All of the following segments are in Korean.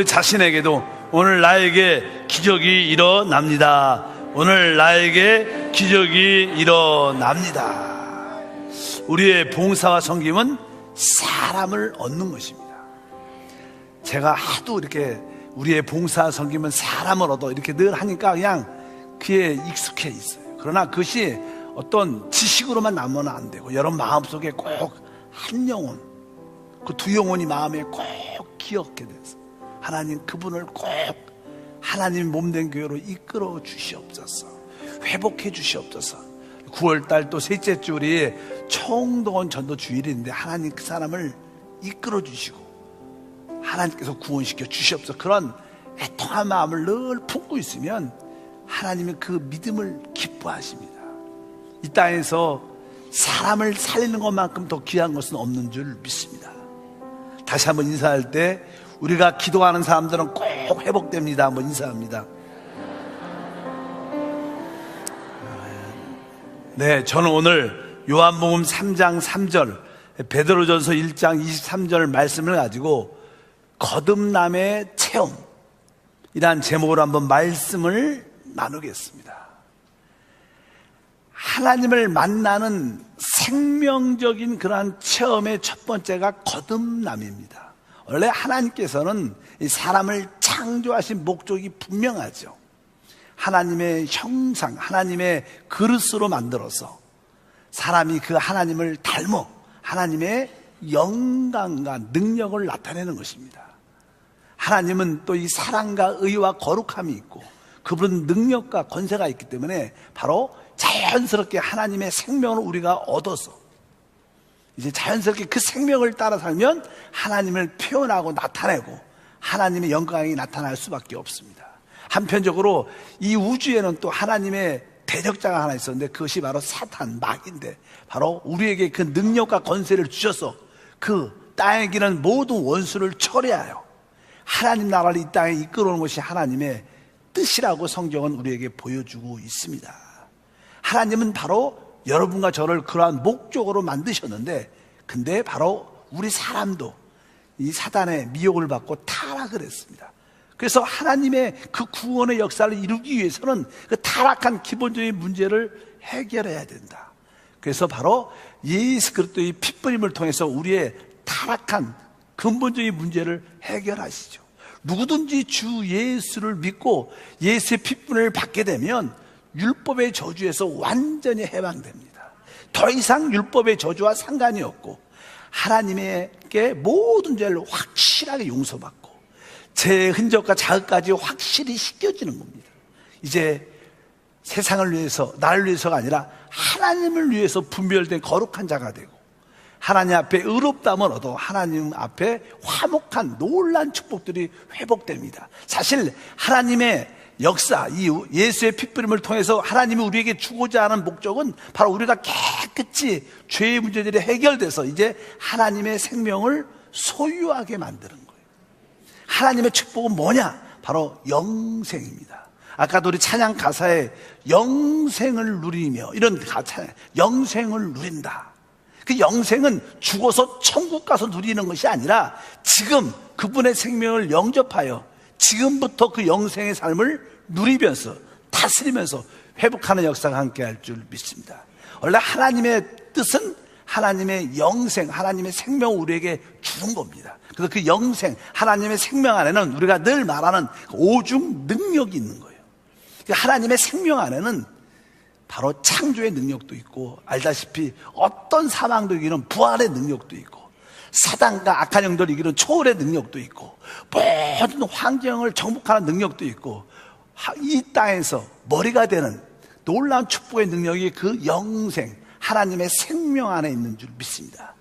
자신에게도 오늘 나에게 기적이 일어납니다. 오늘 나에게 기적이 일어납니다. 우리의 봉사와 섬김은 사람을 얻는 것입니다. 제가 하도 이렇게 우리의 봉사와 섬김은 사람을 얻어 이렇게 늘 하니까 그냥 그에 익숙해 있어요. 그러나 그것이 어떤 지식으로만 남으면 안 되고 여러분 마음속에 꼭 한 영혼, 그 두 영혼이 마음에 꼭 기억게 돼서 하나님 그분을 꼭 하나님 몸된 교회로 이끌어 주시옵소서, 회복해 주시옵소서. 9월달 또 셋째 주 우리 총동원 전도 주일인데 하나님 그 사람을 이끌어 주시고 하나님께서 구원시켜 주시옵소서. 그런 애통한 마음을 늘 품고 있으면 하나님은 그 믿음을 기뻐하십니다. 이 땅에서 사람을 살리는 것만큼 더 귀한 것은 없는 줄 믿습니다. 다시 한번 인사할 때 우리가 기도하는 사람들은 꼭 회복됩니다. 한번 인사합니다. 네, 저는 오늘 요한복음 3장 3절, 베드로전서 1장 23절 말씀을 가지고 거듭남의 체험이란 제목으로 한번 말씀을 나누겠습니다. 하나님을 만나는 생명적인 그러한 체험의 첫 번째가 거듭남입니다. 원래 하나님께서는 이 사람을 창조하신 목적이 분명하죠. 하나님의 형상, 하나님의 그릇으로 만들어서 사람이 그 하나님을 닮아 하나님의 영광과 능력을 나타내는 것입니다. 하나님은 또 이 사랑과 의와 거룩함이 있고 그분은 능력과 권세가 있기 때문에 바로 자연스럽게 하나님의 생명을 우리가 얻어서 이제 자연스럽게 그 생명을 따라 살면 하나님을 표현하고 나타내고 하나님의 영광이 나타날 수밖에 없습니다. 한편적으로 이 우주에는 또 하나님의 대적자가 하나 있었는데 그것이 바로 사탄, 마귀인데 바로 우리에게 그 능력과 권세를 주셔서 그 땅에 기는 모든 원수를 처리하여 하나님 나라를 이 땅에 이끌어오는 것이 하나님의 뜻이라고 성경은 우리에게 보여주고 있습니다. 하나님은 바로 여러분과 저를 그러한 목적으로 만드셨는데 근데 바로 우리 사람도 이 사단의 미혹을 받고 타락을 했습니다. 그래서 하나님의 그 구원의 역사를 이루기 위해서는 그 타락한 기본적인 문제를 해결해야 된다. 그래서 바로 예수 그리스도의 핏부림을 통해서 우리의 타락한 근본적인 문제를 해결하시죠. 누구든지 주 예수를 믿고 예수의 핏부림을 받게 되면 율법의 저주에서 완전히 해방됩니다. 더 이상 율법의 저주와 상관이 없고 하나님에게 모든 죄를 확실하게 용서받고 제 흔적과 자극까지 확실히 씻겨지는 겁니다. 이제 세상을 위해서 나를 위해서가 아니라 하나님을 위해서 분별된 거룩한 자가 되고 하나님 앞에 의롭다함을 얻어 하나님 앞에 화목한 놀란 축복들이 회복됩니다. 사실 하나님의 역사, 이 예수의 핏부림을 통해서 하나님이 우리에게 주고자 하는 목적은 바로 우리가 깨끗이 죄의 문제들이 해결돼서 이제 하나님의 생명을 소유하게 만드는 거예요. 하나님의 축복은 뭐냐? 바로 영생입니다. 아까도 우리 찬양 가사에 영생을 누리며 이런 찬양, 영생을 누린다. 그 영생은 죽어서 천국 가서 누리는 것이 아니라 지금 그분의 생명을 영접하여 지금부터 그 영생의 삶을 누리면서 다스리면서 회복하는 역사가 함께 할 줄 믿습니다. 원래 하나님의 뜻은 하나님의 영생, 하나님의 생명을 우리에게 주는 겁니다. 그래서 그 영생, 하나님의 생명 안에는 우리가 늘 말하는 오중 능력이 있는 거예요. 하나님의 생명 안에는 바로 창조의 능력도 있고 알다시피 어떤 사망도 이기는 부활의 능력도 있고 사단과 악한 영들을 이기는 초월의 능력도 있고 모든 환경을 정복하는 능력도 있고 이 땅에서 머리가 되는 놀라운 축복의 능력이 그 영생, 하나님의 생명 안에 있는 줄 믿습니다.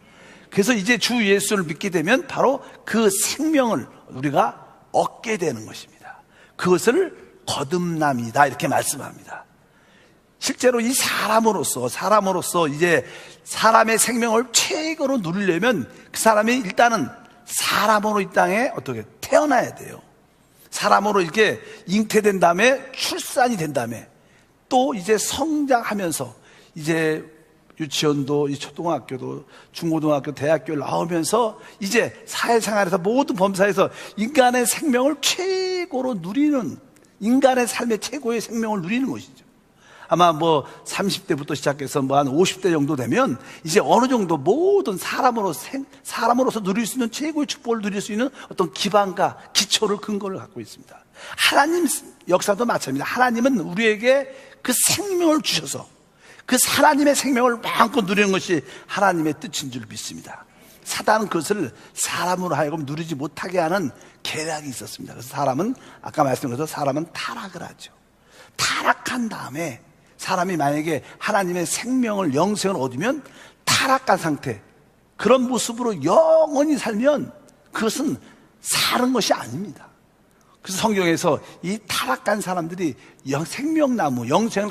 그래서 이제 주 예수를 믿게 되면 바로 그 생명을 우리가 얻게 되는 것입니다. 그것을 거듭남이다 이렇게 말씀합니다. 실제로 이 사람으로서 이제 사람의 생명을 최고로 누리려면 그 사람이 일단은 사람으로 이 땅에 어떻게 태어나야 돼요. 사람으로 이렇게 잉태된 다음에 출산이 된 다음에 또 이제 성장하면서 이제 유치원도, 이 초등학교도, 중고등학교, 대학교를 나오면서 이제 사회생활에서 모든 범사에서 인간의 생명을 최고로 누리는, 인간의 삶의 최고의 생명을 누리는 것이죠. 아마 30대부터 시작해서 한 50대 정도 되면 이제 어느 정도 모든 사람으로서 누릴 수 있는 최고의 축복을 누릴 수 있는 어떤 기반과 기초를, 근거를 갖고 있습니다. 하나님 역사도 마찬가지입니다. 하나님은 우리에게 그 생명을 주셔서 그 하나님의 생명을 마음껏 누리는 것이 하나님의 뜻인 줄 믿습니다. 사단은 그것을 사람으로 하여금 누리지 못하게 하는 계략이 있었습니다. 그래서 사람은, 아까 말씀드린 것처럼 사람은 타락을 하죠. 타락한 다음에 사람이 만약에 하나님의 생명을, 영생을 얻으면 타락한 상태, 그런 모습으로 영원히 살면 그것은 사는 것이 아닙니다. 그래서 성경에서 이 타락한 사람들이 생명나무, 영생을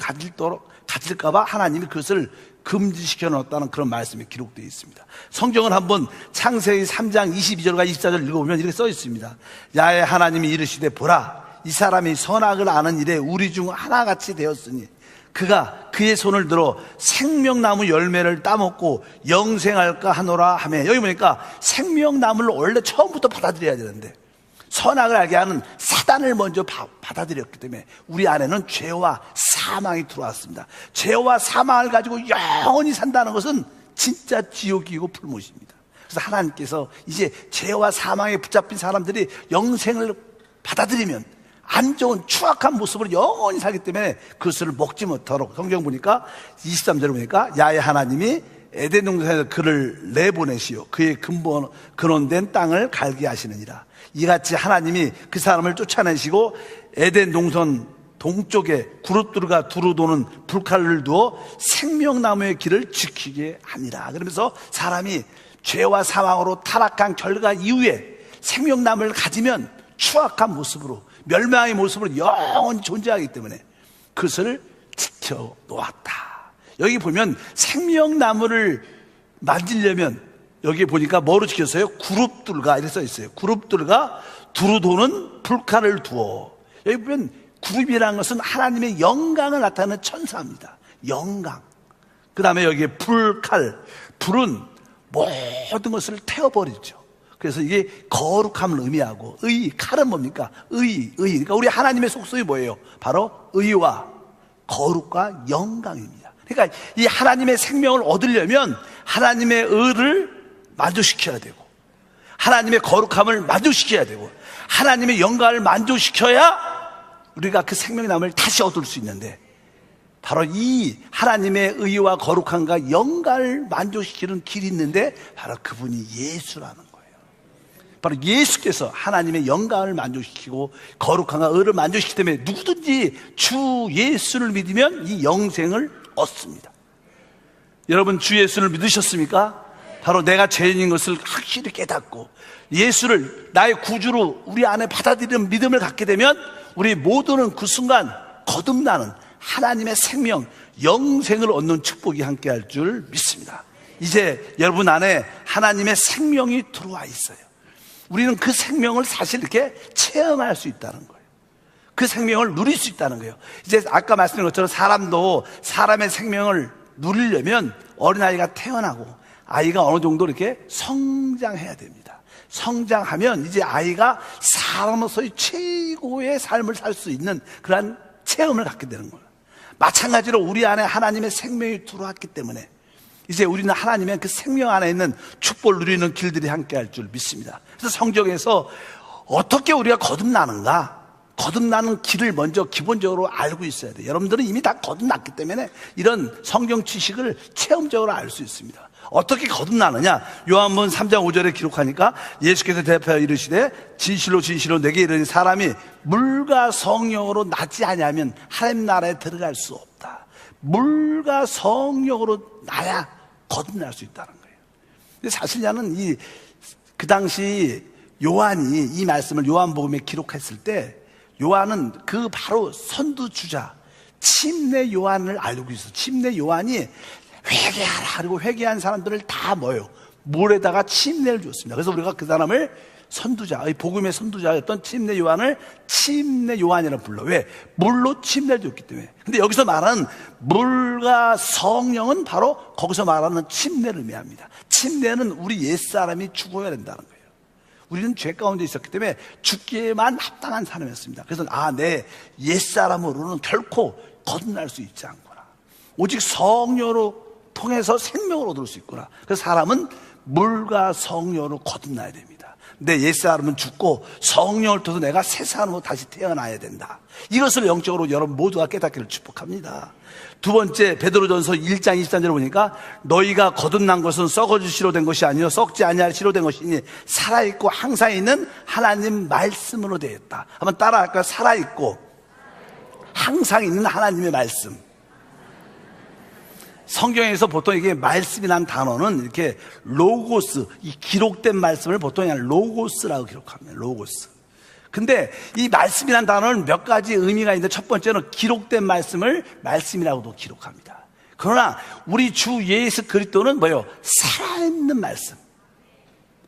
가질까봐 하나님이 그것을 금지시켜 놓았다는 그런 말씀이 기록되어 있습니다. 성경을 한번 창세기 3장 22절과 24절 읽어보면 이렇게 써 있습니다. 야훼 하나님이 이르시되 보라, 이 사람이 선악을 아는 일에 우리 중 하나같이 되었으니 그가 그의 손을 들어 생명나무 열매를 따먹고 영생할까 하노라 하며, 여기 보니까 생명나무를 원래 처음부터 받아들여야 되는데 선악을 알게 하는 사단을 먼저 받아들였기 때문에 우리 안에는 죄와 사망이 들어왔습니다. 죄와 사망을 가지고 영원히 산다는 것은 진짜 지옥이고 불못입니다. 그래서 하나님께서 이제 죄와 사망에 붙잡힌 사람들이 영생을 받아들이면 안 좋은 추악한 모습으로 영원히 살기 때문에 그것을 먹지 못하도록, 성경 보니까 23절에 보니까 야훼 하나님이 에덴 동산에서 그를 내보내시오 그의 근원된 땅을 갈게 하시느니라. 이같이 하나님이 그 사람을 쫓아내시고 에덴 동산 동쪽에 그룹들과 두루 도는 불칼을 두어 생명나무의 길을 지키게 하니라. 그러면서 사람이 죄와 사망으로 타락한 결과 이후에 생명나무를 가지면 추악한 모습으로, 멸망의 모습으로 영원히 존재하기 때문에 그것을 지켜 놓았다. 여기 보면 생명나무를 만지려면 여기 보니까 뭐로 지켰어요? 그룹들과 이렇게 써 있어요. 그룹들과 두루 도는 불칼을 두어. 여기 보면 그룹이라는 것은 하나님의 영광을 나타내는 천사입니다. 영광. 그 다음에 여기에 불칼, 불은 모든 것을 태워버리죠. 그래서 이게 거룩함을 의미하고, 칼은 뭡니까? 그러니까 우리 하나님의 속성이 뭐예요? 바로 의와 거룩과 영광입니다. 그러니까 이 하나님의 생명을 얻으려면 하나님의 의를 만족시켜야 되고, 하나님의 거룩함을 만족시켜야 되고, 하나님의 영광을 만족시켜야 우리가 그 생명나무를 다시 얻을 수 있는데, 바로 이 하나님의 의와 거룩함과 영광을 만족시키는 길이 있는데 바로 그분이 예수라는 거예요. 바로 예수께서 하나님의 영광을 만족시키고 거룩함과 의를 만족시키기 때문에 누구든지 주 예수를 믿으면 이 영생을 얻습니다. 여러분, 주 예수를 믿으셨습니까? 바로 내가 죄인인 것을 확실히 깨닫고 예수를 나의 구주로 우리 안에 받아들이는 믿음을 갖게 되면 우리 모두는 그 순간 거듭나는 하나님의 생명, 영생을 얻는 축복이 함께할 줄 믿습니다. 이제 여러분 안에 하나님의 생명이 들어와 있어요. 우리는 그 생명을 사실 이렇게 체험할 수 있다는 거예요. 그 생명을 누릴 수 있다는 거예요. 이제 아까 말씀드린 것처럼 사람도 사람의 생명을 누리려면 어린아이가 태어나고 아이가 어느 정도 이렇게 성장해야 됩니다. 성장하면 이제 아이가 사람으로서의 최고의 삶을 살 수 있는 그러한 체험을 갖게 되는 거예요. 마찬가지로 우리 안에 하나님의 생명이 들어왔기 때문에 이제 우리는 하나님의 그 생명 안에 있는 축복을 누리는 길들이 함께할 줄 믿습니다. 그래서 성경에서 어떻게 우리가 거듭나는가, 거듭나는 길을 먼저 기본적으로 알고 있어야 돼요. 여러분들은 이미 다 거듭났기 때문에 이런 성경 지식을 체험적으로 알 수 있습니다. 어떻게 거듭나느냐? 요한복음 3장 5절에 기록하니까 예수께서 대답하여 이르시되 진실로 진실로 내게 이르니 사람이 물과 성령으로 나지 아니하면 하나님 나라에 들어갈 수 없다. 물과 성령으로 나야 거듭날 수 있다는 거예요. 근데 사실 나는 그 당시 요한이 이 말씀을 요한복음에 기록했을 때 요한은 그 바로 선두주자 침례 요한을 알고 있어. 침례 요한이 회개하라 그리고 회개한 사람들을 다 모여 물에다가 침례를 줬습니다. 그래서 우리가 그 사람을 선두자, 복음의 선두자였던 침례 요한을 침례 요한이라고 불러. 왜? 물로 침례를 줬기 때문에. 근데 여기서 말하는 물과 성령은 바로 거기서 말하는 침례를 의미합니다. 침례는 우리 옛사람이 죽어야 된다는 거예요. 우리는 죄 가운데 있었기 때문에 죽기에만 합당한 사람이었습니다. 그래서 내 옛사람으로는 결코 거듭날 수 있지 않구나. 오직 성령으로 통해서 생명을 얻을 수 있구나. 그래서 사람은 물과 성령으로 거듭나야 됩니다. 내 옛사람은 죽고 성령을 통해서 내가 새 사람으로 다시 태어나야 된다. 이것을 영적으로 여러분 모두가 깨닫기를 축복합니다. 두 번째, 베드로전서 1장 23절에 보니까 너희가 거듭난 것은 썩어질 씨로 된 것이 아니요 썩지 아니할 씨로 된 것이니 살아있고 항상 있는 하나님 말씀으로 되었다. 한번 따라할까요? 살아있고 항상 있는 하나님의 말씀. 성경에서 보통 이게 말씀이라는 단어는 이렇게 로고스, 이 기록된 말씀을 보통 그냥 로고스라고 기록합니다. 로고스. 근데 이 말씀이라는 단어는 몇 가지 의미가 있는데 첫 번째는 기록된 말씀을 말씀이라고도 기록합니다. 그러나 우리 주 예수 그리스도는 뭐예요? 살아있는 말씀.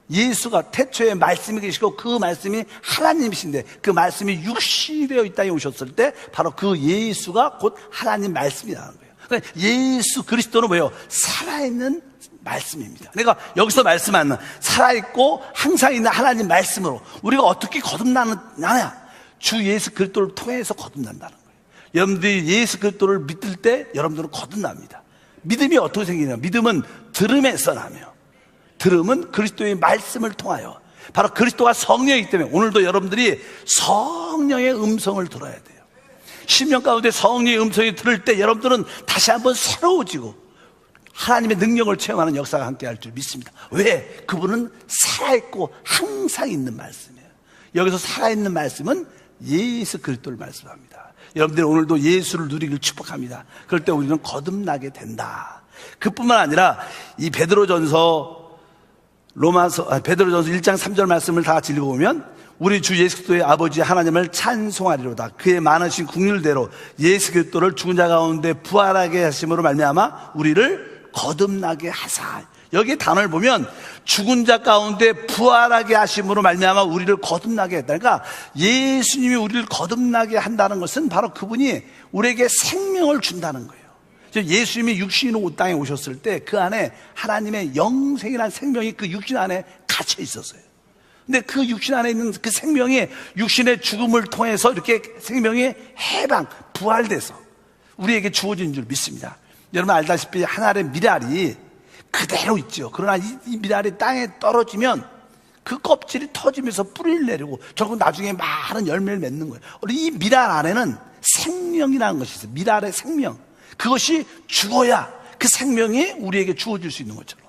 예수가 태초에 말씀이 계시고 그 말씀이 하나님이신데 그 말씀이 육신이 되어 이 땅에 오셨을 때 바로 그 예수가 곧 하나님 말씀이라는 거예요. 그러니까 예수 그리스도는 뭐예요? 살아있는 말씀입니다. 내가 여기서 말씀하는 살아있고 항상 있는 하나님 말씀으로 우리가 어떻게 거듭나느냐? 주 예수 그리스도를 통해서 거듭난다는 거예요. 여러분들이 예수 그리스도를 믿을 때 여러분들은 거듭납니다. 믿음이 어떻게 생기냐? 믿음은 들음에서 나며 들음은 그리스도의 말씀을 통하여 바로 그리스도가 성령이기 때문에 오늘도 여러분들이 성령의 음성을 들어야 돼요. 10년 가운데 성령의 음성이 들을 때 여러분들은 다시 한번 새로워지고 하나님의 능력을 체험하는 역사가 함께 할 줄 믿습니다. 왜? 그분은 살아있고 항상 있는 말씀이에요. 여기서 살아있는 말씀은 예수 그리스도를 말씀합니다. 여러분들 오늘도 예수를 누리길 축복합니다. 그럴 때 우리는 거듭나게 된다. 그뿐만 아니라 이 베드로전서 1장 3절 말씀을 다 같이 읽어보면 우리 주 예수 그리스도의 아버지 하나님을 찬송하리로다. 그의 많으신 국률대로 예수 그리스도를 죽은 자 가운데 부활하게 하심으로 말미암아 우리를 거듭나게 하사. 여기 단어를 보면 죽은 자 가운데 부활하게 하심으로 말미암아 우리를 거듭나게 했다. 그러니까 예수님이 우리를 거듭나게 한다는 것은 바로 그분이 우리에게 생명을 준다는 거예요. 예수님이 육신으로 땅에 오셨을 때 그 안에 하나님의 영생이라는 생명이 그 육신 안에 갇혀 있었어요. 근데 그 육신 안에 있는 그 생명이 육신의 죽음을 통해서 이렇게 생명이 해방, 부활돼서 우리에게 주어진 줄 믿습니다. 여러분 알다시피 하늘의 미랄이 그대로 있죠. 그러나 이 미랄이 땅에 떨어지면 그 껍질이 터지면서 뿌리를 내리고 결국 나중에 많은 열매를 맺는 거예요. 이 미랄 안에는 생명이라는 것이 있어요. 미랄의 생명. 그것이 죽어야 그 생명이 우리에게 주어질 수 있는 것처럼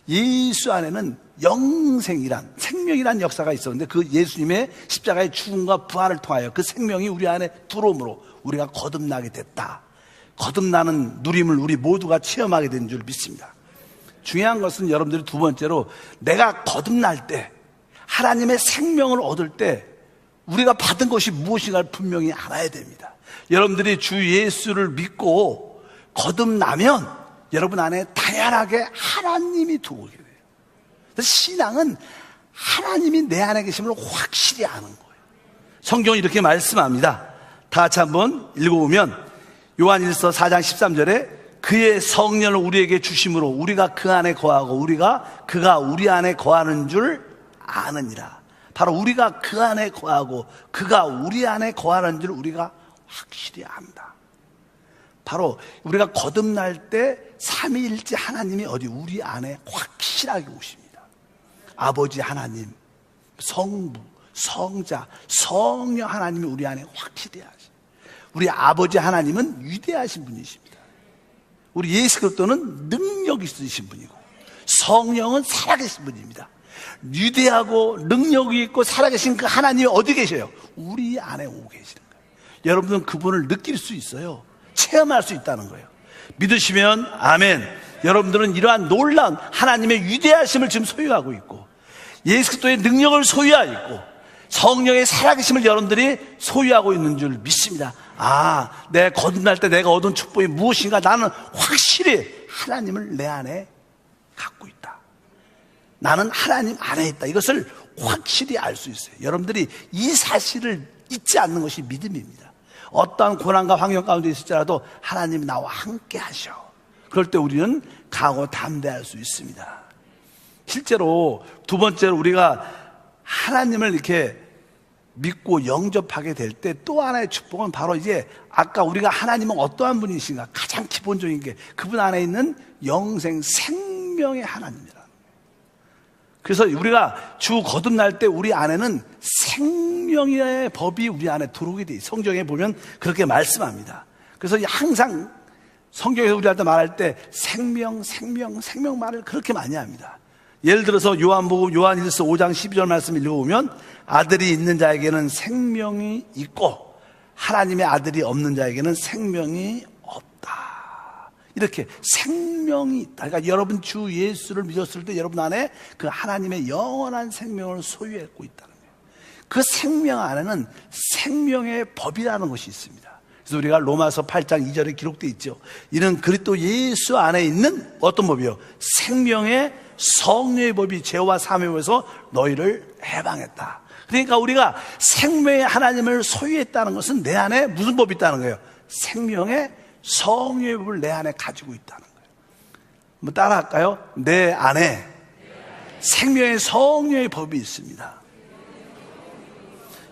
예수 안에는 영생이란 생명이란 역사가 있었는데 그 예수님의 십자가의 죽음과 부활을 통하여 그 생명이 우리 안에 들어옴으로 우리가 거듭나게 됐다. 거듭나는 누림을 우리 모두가 체험하게 된 줄 믿습니다. 중요한 것은 여러분들이 두 번째로 내가 거듭날 때 하나님의 생명을 얻을 때 우리가 받은 것이 무엇인가를 분명히 알아야 됩니다. 여러분들이 주 예수를 믿고 거듭나면 여러분 안에 당연하게 하나님이 들어오게 돼요. 신앙은 하나님이 내 안에 계심을 확실히 아는 거예요. 성경이 이렇게 말씀합니다. 다 같이 한번 읽어보면 요한일서 4장 13절에 그의 성령을 우리에게 주심으로 우리가 그 안에 거하고 그가 우리 안에 거하는 줄 아느니라. 바로 우리가 그 안에 거하고 그가 우리 안에 거하는 줄 우리가 확실히 안다. 바로 우리가 거듭날 때 삼위일체 하나님이 어디 우리 안에 확실하게 오십니다. 아버지 하나님, 성부, 성자, 성령 하나님이 우리 안에 확실히 하십니다. 우리 아버지 하나님은 위대하신 분이십니다. 우리 예수 그리스도는 능력 있으신 분이고 성령은 살아계신 분입니다. 위대하고 능력이 있고 살아계신 그 하나님이 어디 계셔요? 우리 안에 오고 계시는 거예요. 여러분은 그분을 느낄 수 있어요. 체험할 수 있다는 거예요. 믿으시면 아멘. 여러분들은 이러한 놀라운 하나님의 위대하심을 지금 소유하고 있고 예수 그리스도의 능력을 소유하고 있고 성령의 살아계심을 여러분들이 소유하고 있는 줄 믿습니다. 내 거듭날 때 내가 얻은 축복이 무엇인가 나는 확실히 하나님을 내 안에 갖고 있다. 나는 하나님 안에 있다. 이것을 확실히 알 수 있어요. 여러분들이 이 사실을 잊지 않는 것이 믿음입니다. 어떠한 고난과 환경 가운데 있을지라도 하나님이 나와 함께 하셔. 그럴 때 우리는 강하고 담대할 수 있습니다. 실제로 두 번째로 우리가 하나님을 이렇게 믿고 영접하게 될 때 또 하나의 축복은 바로 이제 아까 우리가 하나님은 어떠한 분이신가 가장 기본적인 게 그분 안에 있는 영생 생명의 하나님이라. 그래서 우리가 주 거듭날 때 우리 안에는 생명의 법이 우리 안에 들어오게 돼 있어요. 성경에 보면 그렇게 말씀합니다. 그래서 항상 성경에서 우리한테 말할 때 생명 말을 그렇게 많이 합니다. 예를 들어서 요한복음 요한일서 5장 12절 말씀 읽어보면 아들이 있는 자에게는 생명이 있고 하나님의 아들이 없는 자에게는 생명이 없다. 이렇게 생명이 있다. 그러니까 여러분 주 예수를 믿었을 때 여러분 안에 그 하나님의 영원한 생명을 소유하고 있다는 거예요. 그 생명 안에는 생명의 법이라는 것이 있습니다. 그래서 우리가 로마서 8장 2절에 기록되어 있죠. 이는 그리스도 예수 안에 있는 어떤 법이요? 생명의 성령의 법이 죄와 사함의 법에서 너희를 해방했다. 그러니까 우리가 생명의 하나님을 소유했다는 것은 내 안에 무슨 법이 있다는 거예요? 생명의 성령의 법을 내 안에 가지고 있다는 거예요. 한번 따라 할까요? 내 안에 생명의 성령의 법이 있습니다.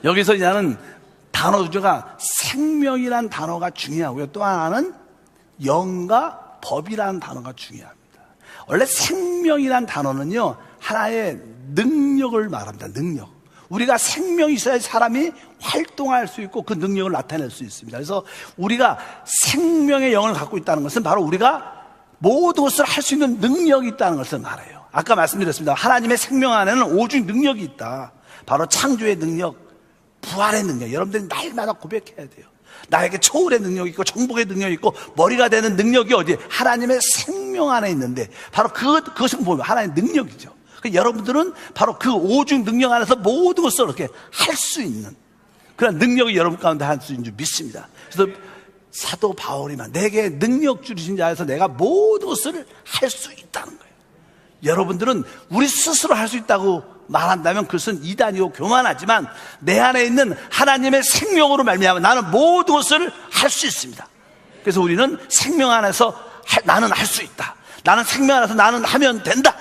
여기서 나는 단어 중에가 생명이란 단어가 중요하고요. 또 하나는 영과 법이라는 단어가 중요합니다. 원래 생명이란 단어는요, 하나의 능력을 말합니다. 능력. 우리가 생명이 있어야 사람이 활동할 수 있고 그 능력을 나타낼 수 있습니다. 그래서 우리가 생명의 영을 갖고 있다는 것은 바로 우리가 모든 것을 할 수 있는 능력이 있다는 것을 말해요. 아까 말씀드렸습니다. 하나님의 생명 안에는 오직 능력이 있다. 바로 창조의 능력, 부활의 능력. 여러분들이 날마다 고백해야 돼요. 나에게 초월의 능력이 있고 정복의 능력이 있고 머리가 되는 능력이 어디에? 하나님의 생명 안에 있는데 바로 그것은 뭐예요? 하나님의 능력이죠. 여러분들은 바로 그 오직 능력 안에서 모든 것을 이렇게 할 수 있는 그런 능력이 여러분 가운데 할 수 있는 줄 믿습니다. 그래서 사도 바울이만 내게 능력 주신 자에서 내가 모든 것을 할 수 있다는 거예요. 여러분들은 우리 스스로 할 수 있다고 말한다면 그것은 이단이고 교만하지만 내 안에 있는 하나님의 생명으로 말미암아 나는 모든 것을 할 수 있습니다. 그래서 우리는 생명 안에서 나는 할 수 있다. 나는 생명 안에서 나는 하면 된다.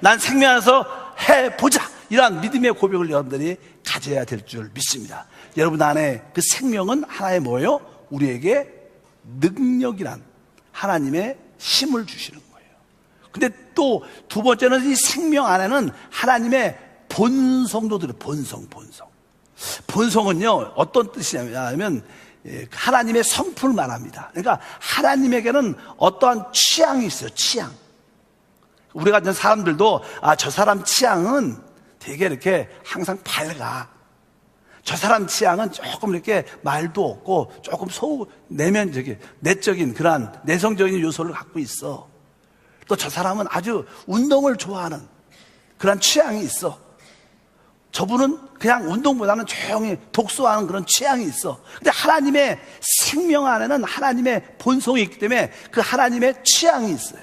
난 생명 안에서 해보자. 이러한 믿음의 고백을 여러분들이 가져야 될 줄 믿습니다. 여러분 안에 그 생명은 하나의 뭐예요? 우리에게 능력이란 하나님의 힘을 주시는 거예요. 근데 또 두 번째는 이 생명 안에는 하나님의 본성도 들어요. 본성은요, 어떤 뜻이냐면 하나님의 성품을 말합니다. 그러니까 하나님에게는 어떠한 취향이 있어요. 취향. 우리 같은 사람들도 저 사람 취향은 되게 이렇게 항상 밝아. 저 사람 취향은 조금 이렇게 말도 없고 조금 내적인 그러한 내성적인 요소를 갖고 있어. 또 저 사람은 아주 운동을 좋아하는 그런 취향이 있어. 저분은 그냥 운동보다는 조용히 독서하는 그런 취향이 있어. 근데 하나님의 생명 안에는 하나님의 본성이 있기 때문에 그 하나님의 취향이 있어요.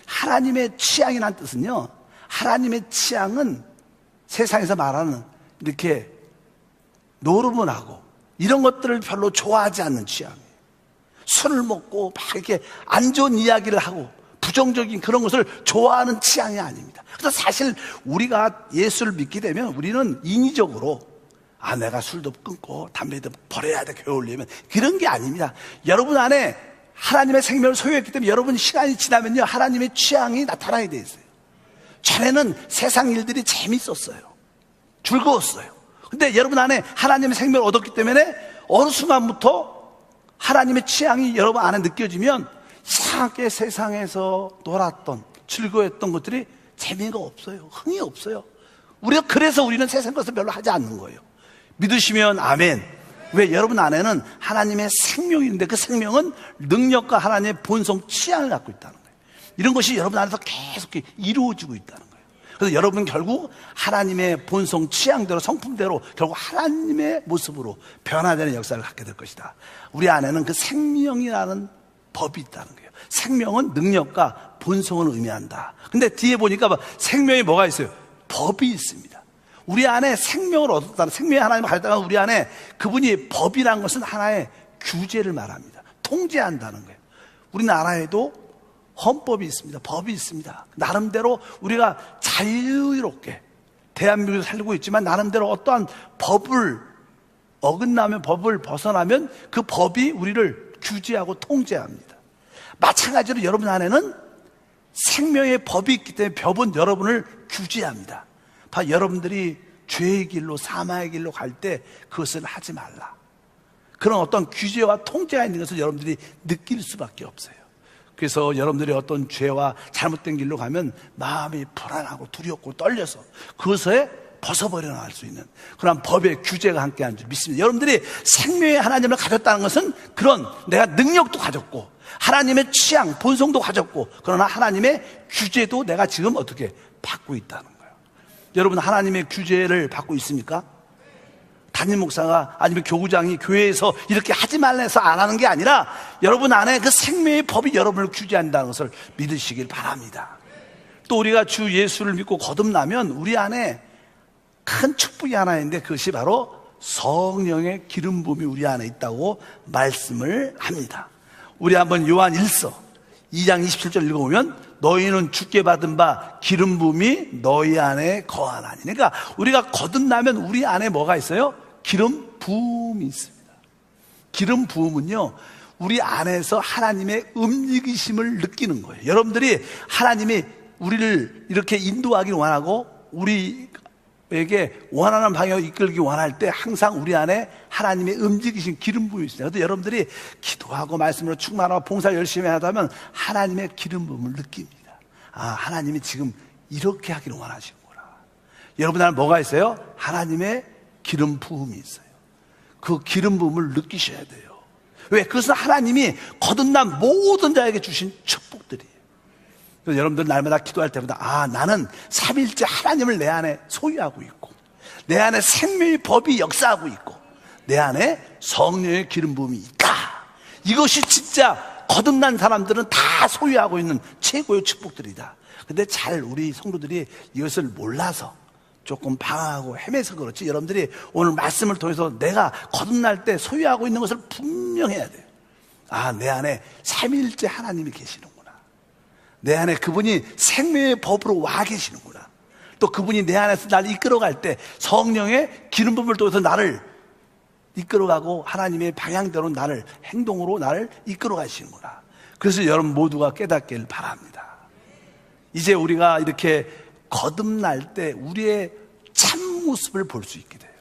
하나님의 취향이라는 뜻은요, 하나님의 취향은 세상에서 말하는 이렇게 노름을 이런 것들을 별로 좋아하지 않는 취향이에요. 술을 먹고 막 이렇게 안 좋은 이야기를 하고 부정적인 그런 것을 좋아하는 취향이 아닙니다. 그래서 사실 우리가 예수를 믿게 되면 우리는 인위적으로 내가 술도 끊고 담배도 버려야 돼, 교회 올리면, 그런 게 아닙니다. 여러분 안에 하나님의 생명을 소유했기 때문에 여러분 시간이 지나면요, 하나님의 취향이 나타나게 돼 있어요. 전에는 세상 일들이 재밌었어요. 즐거웠어요. 근데 여러분 안에 하나님의 생명을 얻었기 때문에 어느 순간부터 하나님의 취향이 여러분 안에 느껴지면 이상하게 세상에서 놀았던, 즐거웠던 것들이 재미가 없어요. 흥이 없어요. 그래서 우리는 세상 것을 별로 하지 않는 거예요. 믿으시면 아멘. 왜? 여러분 안에는 하나님의 생명이 있는데 그 생명은 능력과 하나님의 본성 취향을 갖고 있다는 거예요. 이런 것이 여러분 안에서 계속 이루어지고 있다는 거예요. 그래서 여러분 결국 하나님의 본성 취향대로, 성품대로 결국 하나님의 모습으로 변화되는 역사를 갖게 될 것이다. 우리 안에는 그 생명이라는 법이 있다는 거예요. 생명은 능력과 본성을 의미한다. 근데 뒤에 보니까 생명에 뭐가 있어요? 법이 있습니다. 우리 안에 생명을 얻었다는, 생명의 하나님을 가졌다가 우리 안에 그분이 법이란 것은 하나의 규제를 말합니다. 통제한다는 거예요. 우리나라에도 헌법이 있습니다. 법이 있습니다. 나름대로 우리가 자유롭게 대한민국에 살고 있지만 나름대로 어떠한 법을 어긋나면, 법을 벗어나면 그 법이 우리를 규제하고 통제합니다. 마찬가지로 여러분 안에는 생명의 법이 있기 때문에 법은 여러분을 규제합니다. 여러분들이 죄의 길로, 사망의 길로 갈 때 그것을 하지 말라. 그런 어떤 규제와 통제가 있는 것을 여러분들이 느낄 수밖에 없어요. 그래서 여러분들이 어떤 죄와 잘못된 길로 가면 마음이 불안하고 두렵고 떨려서 그것에 벗어버려 나갈 수 있는 그런 법의 규제가 함께하는 줄 믿습니다. 여러분들이 생명의 하나님을 가졌다는 것은 그런 내가 능력도 가졌고 하나님의 취향, 본성도 가졌고 그러나 하나님의 규제도 내가 지금 어떻게 받고 있다는 거예요. 여러분 하나님의 규제를 받고 있습니까? 담임 목사가 아니면 교구장이 교회에서 이렇게 하지 말라 해서 안 하는 게 아니라 여러분 안에 그 생명의 법이 여러분을 규제한다는 것을 믿으시길 바랍니다. 또 우리가 주 예수를 믿고 거듭나면 우리 안에 큰 축복이 하나 있는데 그것이 바로 성령의 기름 부음이 우리 안에 있다고 말씀을 합니다. 우리 한번 요한 1서 2장 27절 읽어보면 너희는 주께 받은 바 기름 부음이 너희 안에 거하나니. 그러니까 우리가 거듭나면 우리 안에 뭐가 있어요? 기름 부음이 있습니다. 기름 부음은요 우리 안에서 하나님의 움직이심을 느끼는 거예요. 여러분들이 하나님이 우리를 이렇게 인도하길 원하고 우리에게 원하는 방향으로 이끌기 원할 때 항상 우리 안에 하나님의 움직이신 기름 부음이 있습니다. 그래서 여러분들이 기도하고 말씀으로 충만하고 봉사 열심히 하다면 하나님의 기름 부음을 느낍니다. 아, 하나님이 지금 이렇게 하기를 원하시는구나. 여러분 안에 뭐가 있어요? 하나님의 기름 부음이 있어요. 그 기름 부음을 느끼셔야 돼요. 왜? 그것은 하나님이 거듭난 모든 자에게 주신 축복들이에요. 그래서 여러분들 날마다 기도할 때마다 아, 나는 삼위일체 하나님을 내 안에 소유하고 있고 내 안에 생명의 법이 역사하고 있고 내 안에 성령의 기름 부음이 있다. 이것이 진짜 거듭난 사람들은 다 소유하고 있는 최고의 축복들이다. 근데 잘 우리 성도들이 이것을 몰라서 조금 방황하고 헤매서 그렇지 여러분들이 오늘 말씀을 통해서 내가 거듭날 때 소유하고 있는 것을 분명해야 돼요. 아, 내 안에 삼위일체 하나님이 계시는구나. 내 안에 그분이 생명의 법으로 와 계시는구나. 또 그분이 내 안에서 나를 이끌어갈 때 성령의 기름 부음을 통해서 나를 이끌어가고 하나님의 방향대로 나를 행동으로 나를 이끌어 가시는구나. 그래서 여러분 모두가 깨닫길 바랍니다. 이제 우리가 이렇게 거듭날 때 우리의 참모습을 볼 수 있게 돼요.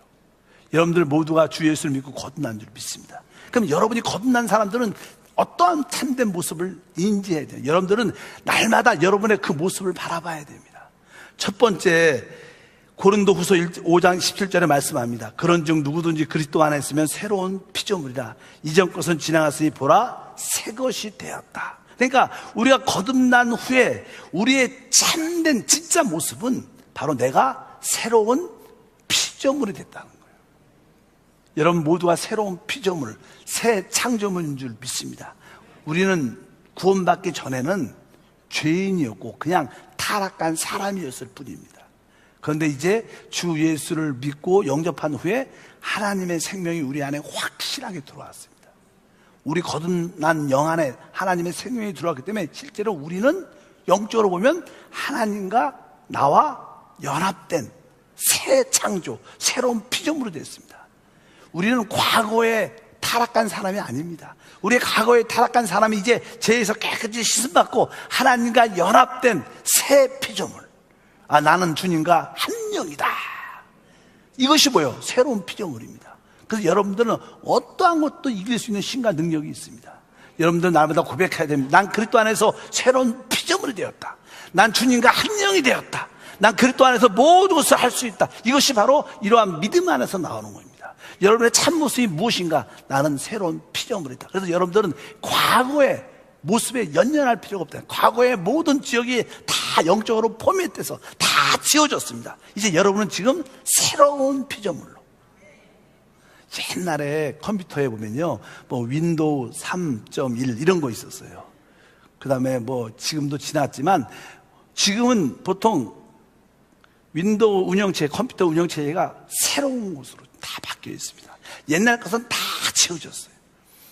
여러분들 모두가 주 예수를 믿고 거듭난 줄 믿습니다. 그럼 여러분이 거듭난 사람들은 어떠한 참된 모습을 인지해야 돼요. 여러분들은 날마다 여러분의 그 모습을 바라봐야 됩니다. 첫 번째 고린도후서 5장 17절에 말씀합니다. 그런즉 누구든지 그리스도 안에 있으면 새로운 피조물이라. 이전 것은 지나갔으니 보라 새 것이 되었다. 그러니까 우리가 거듭난 후에 우리의 참된 진짜 모습은 바로 내가 새로운 피조물이 됐다는 거예요. 여러분 모두가 새로운 피조물, 새 창조물인 줄 믿습니다. 우리는 구원받기 전에는 죄인이었고 그냥 타락한 사람이었을 뿐입니다. 그런데 이제 주 예수를 믿고 영접한 후에 하나님의 생명이 우리 안에 확실하게 들어왔습니다. 우리 거듭난 영 안에 하나님의 생명이 들어왔기 때문에 실제로 우리는 영적으로 보면 하나님과 나와 연합된 새 창조, 새로운 피조물이 됐습니다. 우리는 과거에 타락한 사람이 아닙니다. 우리의 과거에 타락한 사람이 이제 죄에서 깨끗이 씻음받고 하나님과 연합된 새 피조물. 아, 나는 주님과 한 영이다. 이것이 뭐예요? 새로운 피조물입니다. 그래서 여러분들은 어떠한 것도 이길 수 있는 신과 능력이 있습니다. 여러분들은 날마다 고백해야 됩니다. 난 그리스도 안에서 새로운 피조물이 되었다. 난 주님과 한 영이 되었다. 난 그리스도 안에서 모든 것을 할 수 있다. 이것이 바로 이러한 믿음 안에서 나오는 겁니다. 여러분의 참모습이 무엇인가? 나는 새로운 피조물이다. 그래서 여러분들은 과거의 모습에 연연할 필요가 없다. 과거의 모든 지역이 다 영적으로 포맷돼서 다 지워졌습니다. 이제 여러분은 지금 새로운 피조물로. 옛날에 컴퓨터에 보면요, 뭐 윈도우 3.1 이런 거 있었어요. 그 다음에 뭐 지금도 지났지만 지금은 보통 윈도우 운영체, 컴퓨터 운영체계가 새로운 것으로 다 바뀌어 있습니다. 옛날 것은 다 채워졌어요.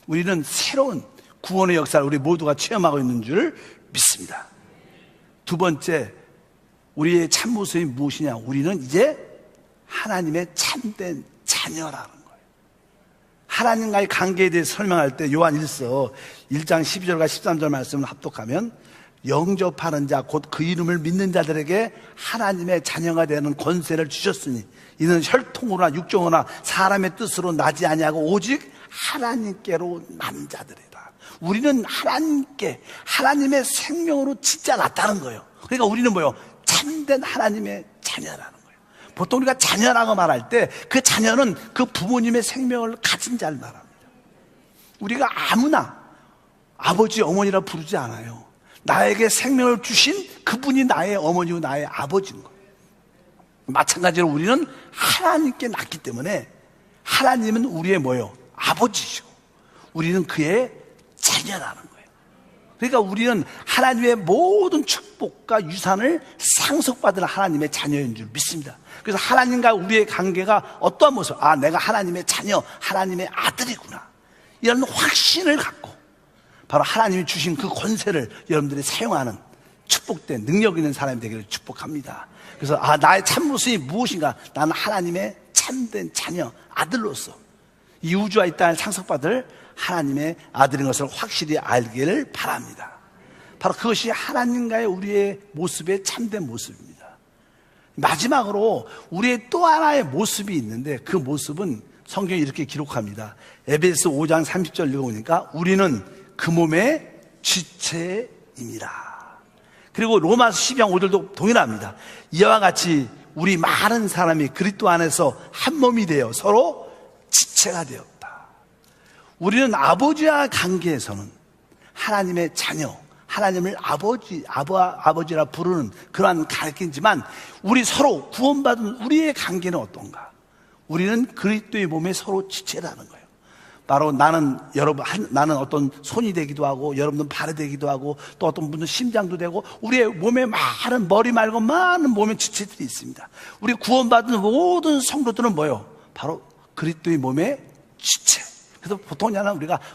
우리는 새로운 구원의 역사를 우리 모두가 체험하고 있는 줄 믿습니다. 두 번째, 우리의 참모습이 무엇이냐? 우리는 이제 하나님의 참된 자녀라는 거예요. 하나님과의 관계에 대해 설명할 때 요한 1서 1장 12절과 13절 말씀을 합독하면 영접하는 자 곧 그 이름을 믿는 자들에게 하나님의 자녀가 되는 권세를 주셨으니 이는 혈통으로나 육정으로나 사람의 뜻으로 나지 아니하고 오직 하나님께로 난 자들이다. 우리는 하나님께 하나님의 생명으로 진짜 났다는 거예요. 그러니까 우리는 뭐예요? 참된 하나님의 자녀라는 거예요. 보통 우리가 자녀라고 말할 때 그 자녀는 그 부모님의 생명을 가진 자를 말합니다. 우리가 아무나 아버지 어머니라 부르지 않아요. 나에게 생명을 주신 그분이 나의 어머니고 나의 아버지인 거예요. 마찬가지로 우리는 하나님께 낳기 때문에 하나님은 우리의 뭐예요? 아버지시고 우리는 그의 자녀라는 거예요. 그러니까 우리는 하나님의 모든 축복과 유산을 상속받은 하나님의 자녀인 줄 믿습니다. 그래서 하나님과 우리의 관계가 어떠한 모습, 아, 내가 하나님의 자녀, 하나님의 아들이구나, 이런 확신을 갖고 바로 하나님이 주신 그 권세를 여러분들이 사용하는 축복된 능력 있는 사람이 되기를 축복합니다. 그래서 아, 나의 참모습이 무엇인가? 나는 하나님의 참된 자녀, 아들로서 이 우주와 이 땅을 상속받을 하나님의 아들인 것을 확실히 알기를 바랍니다. 바로 그것이 하나님과의 우리의 모습의 참된 모습입니다. 마지막으로 우리의 또 하나의 모습이 있는데 그 모습은 성경이 이렇게 기록합니다. 에베소 5장 30절 읽어보니까 우리는 그 몸의 지체입니다. 그리고 로마서 12장 5절도 동일합니다. 이와 같이 우리 많은 사람이 그리스도 안에서 한 몸이 되어 서로 지체가 되었다. 우리는 아버지와 관계에서는 하나님의 자녀, 하나님을 아버지라 부르는 그러한 가르침이지만 우리 서로 구원받은 우리의 관계는 어떤가? 우리는 그리스도의 몸에 서로 지체라는 거예요. 바로 나는 어떤 손이 되기도 하고 여러분은 발이 되기도 하고 또 어떤 분은 심장도 되고 우리의 몸에 많은 머리 말고 많은 몸의 지체들이 있습니다. 우리 구원받은 모든 성도들은 뭐예요? 바로 그리스도의 몸의 지체. 그래서 보통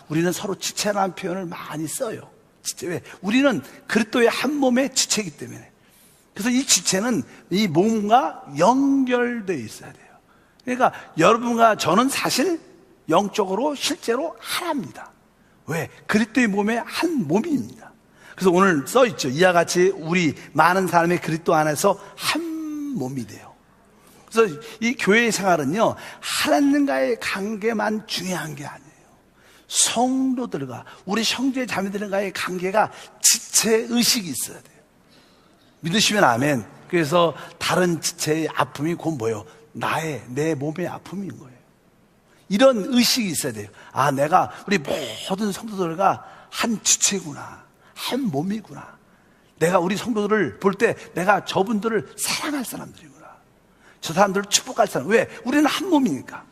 우리는 서로 지체라는 표현을 많이 써요. 지체. 왜? 우리는 그리스도의 한 몸의 지체이기 때문에. 그래서 이 지체는 이 몸과 연결되어 있어야 돼요. 그러니까 여러분과 저는 사실 영적으로 실제로 하나입니다. 왜? 그리스도의 몸의 한 몸입니다. 그래서 오늘 써있죠. 이와 같이 우리 많은 사람의 그리스도 안에서 한 몸이 돼요. 그래서 이 교회의 생활은요, 하나님과의 관계만 중요한 게 아니에요. 성도들과 우리 형제 자매들과의 관계가 지체의식이 있어야 돼요. 믿으시면 아멘. 그래서 다른 지체의 아픔이 곧 뭐예요? 내 몸의 아픔인 거예요. 이런 의식이 있어야 돼요. 아, 내가 우리 모든 성도들과 한 지체구나, 한 몸이구나. 내가 우리 성도들을 볼 때 내가 저분들을 사랑할 사람들이구나, 저 사람들을 축복할 사람. 왜? 우리는 한 몸이니까.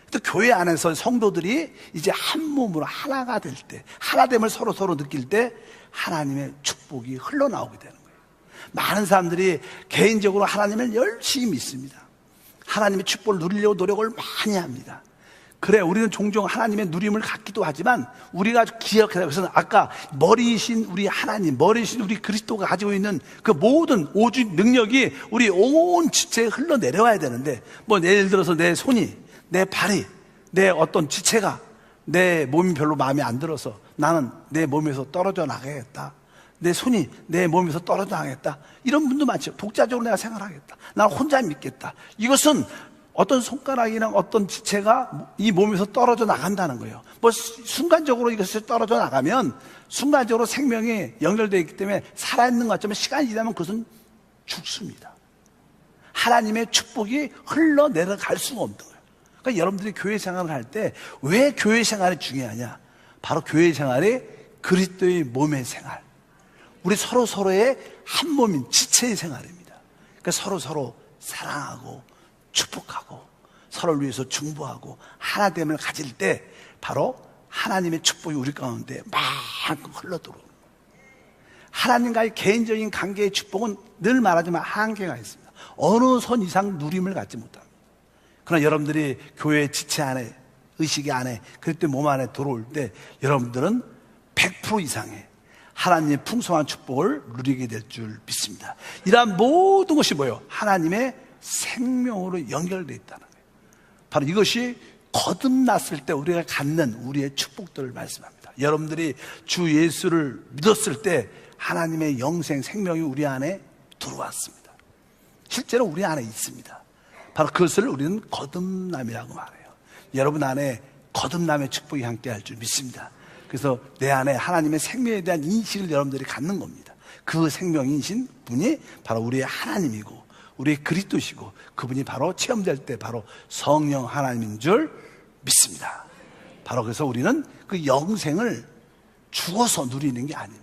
또 교회 안에서 성도들이 이제 한 몸으로 하나가 될 때, 하나됨을 서로 느낄 때 하나님의 축복이 흘러나오게 되는 거예요. 많은 사람들이 개인적으로 하나님을 열심히 믿습니다. 하나님의 축복을 누리려고 노력을 많이 합니다. 그래, 우리는 종종 하나님의 누림을 갖기도 하지만 우리가 기억해야, 그래서 아까 머리이신 우리 하나님, 머리이신 우리 그리스도가 가지고 있는 그 모든 오직 능력이 우리 온 지체에 흘러내려와야 되는데, 뭐 예를 들어서 내 손이, 내 발이, 내 어떤 지체가 내 몸이 별로 마음에 안 들어서 나는 내 몸에서 떨어져 나가겠다, 내 손이 내 몸에서 떨어져 나가겠다, 이런 분도 많죠. 독자적으로 내가 생활하겠다, 나는 혼자 믿겠다. 이것은 어떤 손가락이나 어떤 지체가 이 몸에서 떨어져 나간다는 거예요. 뭐 순간적으로 이것이 떨어져 나가면 순간적으로 생명이 연결되어 있기 때문에 살아있는 것 같지만 시간이 지나면 그것은 죽습니다. 하나님의 축복이 흘러내려갈 수가 없는 거예요. 그러니까 여러분들이 교회 생활을 할 때 왜 교회 생활이 중요하냐? 바로 교회 생활이 그리스도의 몸의 생활, 우리 서로의 한 몸인 지체의 생활입니다. 그러니까 서로 사랑하고 축복하고 서로를 위해서 중보하고 하나됨을 가질 때 바로 하나님의 축복이 우리 가운데 만큼 흘러들어오는 거예요. 하나님과의 개인적인 관계의 축복은 늘 말하지만 한계가 있습니다. 어느 선 이상 누림을 갖지 못합니다. 그러나 여러분들이 교회 지체 안에, 의식 안에, 그럴 때 몸 안에 들어올 때 여러분들은 100% 이상의 하나님의 풍성한 축복을 누리게 될 줄 믿습니다. 이러한 모든 것이 뭐예요? 하나님의 생명으로 연결되어 있다는 거예요. 바로 이것이 거듭났을 때 우리가 갖는 우리의 축복들을 말씀합니다. 여러분들이 주 예수를 믿었을 때 하나님의 영생, 생명이 우리 안에 들어왔습니다. 실제로 우리 안에 있습니다. 바로 그것을 우리는 거듭남이라고 말해요. 여러분 안에 거듭남의 축복이 함께할 줄 믿습니다. 그래서 내 안에 하나님의 생명에 대한 인식을 여러분들이 갖는 겁니다. 그 생명이신 분이 바로 우리의 하나님이고 우리의 그리스도시고 그분이 바로 체험될 때 바로 성령 하나님인 줄 믿습니다. 바로 그래서 우리는 그 영생을 죽어서 누리는 게 아닙니다.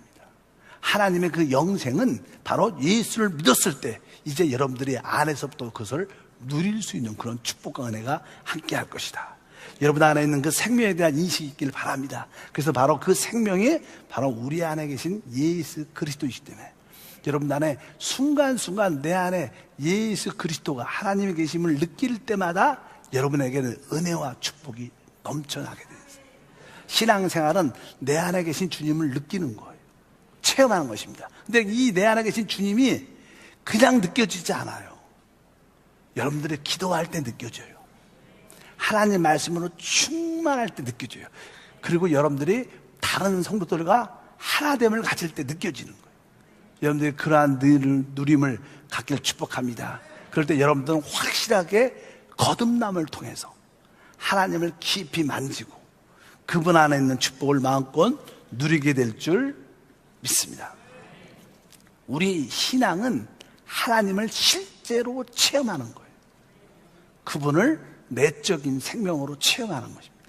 하나님의 그 영생은 바로 예수를 믿었을 때 이제 여러분들이 안에서부터 그것을 누릴 수 있는 그런 축복과 은혜가 함께할 것이다. 여러분 안에 있는 그 생명에 대한 인식이 있기를 바랍니다. 그래서 바로 그 생명이 바로 우리 안에 계신 예수 그리스도이기 때문에 여러분 안에 순간순간 내 안에 예수 그리스도가 하나님의 계심을 느낄 때마다 여러분에게는 은혜와 축복이 넘쳐나게 되어요. 신앙생활은 내 안에 계신 주님을 느끼는 거예요. 체험하는 것입니다. 근데 이 내 안에 계신 주님이 그냥 느껴지지 않아요. 여러분들이 기도할 때 느껴져요. 하나님 말씀으로 충만할 때 느껴져요. 그리고 여러분들이 다른 성도들과 하나됨을 가질 때 느껴지는 거예요. 여러분들이 그러한 누림을 갖기를 축복합니다. 그럴 때 여러분들은 확실하게 거듭남을 통해서 하나님을 깊이 만지고 그분 안에 있는 축복을 마음껏 누리게 될 줄 믿습니다. 우리 신앙은 하나님을 실제로 체험하는 거예요. 그분을 내적인 생명으로 체험하는 것입니다.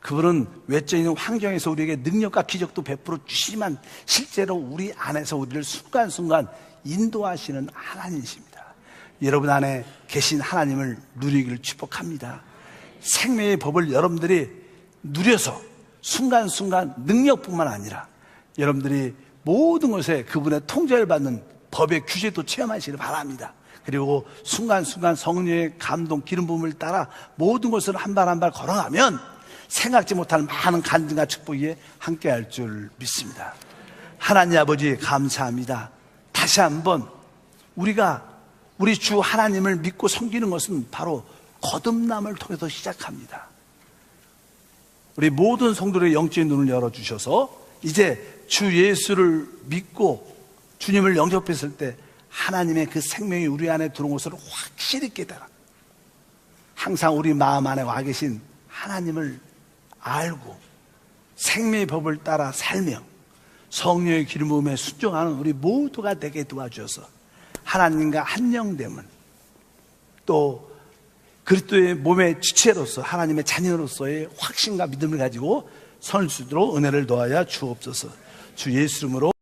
그분은 외적인 환경에서 우리에게 능력과 기적도 베풀어 주시지만 실제로 우리 안에서 우리를 순간순간 인도하시는 하나님이십니다. 여러분 안에 계신 하나님을 누리기를 축복합니다. 생명의 법을 여러분들이 누려서 순간순간 능력뿐만 아니라 여러분들이 모든 것에 그분의 통제를 받는 법의 규제도 체험하시길 바랍니다. 그리고 순간순간 성령의 감동, 기름 부음을 따라 모든 것을 한 발 한 발 걸어가면 생각지 못할 많은 간증과 축복이 함께할 줄 믿습니다. 하나님 아버지 감사합니다. 다시 한번 우리가 우리 주 하나님을 믿고 섬기는 것은 바로 거듭남을 통해서 시작합니다. 우리 모든 성도들의 영적인 눈을 열어주셔서 이제 주 예수를 믿고 주님을 영접했을 때 하나님의 그 생명이 우리 안에 들어온 것을 확실히 깨달아 항상 우리 마음 안에 와 계신 하나님을 알고 생명의 법을 따라 살며 성령의 기름 부음에 순종하는 우리 모두가 되게 도와주셔서 하나님과 한영됨은 또 그리스도의 몸의 지체로서 하나님의 자녀로서의 확신과 믿음을 가지고 설 수 있도록 은혜를 더하여 주옵소서. 주 예수 이름으로